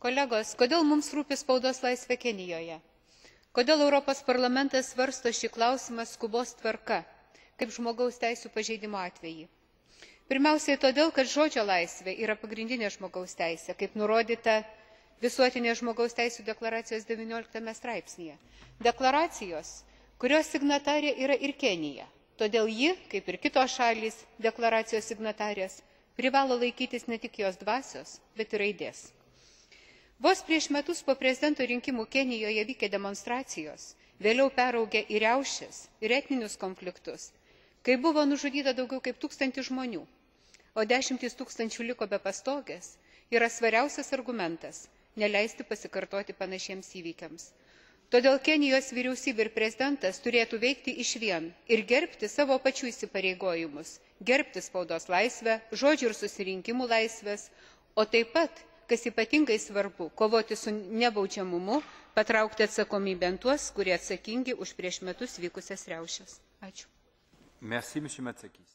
Kolegos, kodėl mums rūpi spaudos laisvė Kenijoje? Kodėl Europos parlamentas svarsto šį klausimą skubos tvarka, kaip žmogaus teisių pažeidimo atvejį? Pirmiausiai todėl, kad žodžio laisvė yra pagrindinė žmogaus teisė, kaip nurodyta Visuotinės žmogaus teisių deklaracijos 19 straipsnyje. Deklaracijos, kurios signatarė yra ir Kenija. Todėl ji, kaip ir kitos šalys, deklaracijos signatarės, privalo laikytis ne tik jos dvasios, bet ir raidės. Vos prieš metus po prezidento rinkimų Kenijoje vykę demonstracijos, vėliau peraugę į riaušes ir etninius konfliktus, kai buvo nužudyta daugiau kaip 1000 žmonių, o 10 tūkstančių liko be pastogės, yra svariausias argumentas neleisti pasikartoti panašiems įvykiams. Todėl Kenijos vyriausybė ir prezidentas turėtų veikti išvien ir gerbti savo pačių įsipareigojimus, gerbti spaudos laisvę, žodžių ir susirinkimų laisvės, o taip pat, kas ypatingai svarbu, kovoti su nebaudžiamumu, patraukti atsakomybėn tuos, kurie atsakingi už prieš metus vykusias riaušes. Ačiū. Merci, M. Matsakis.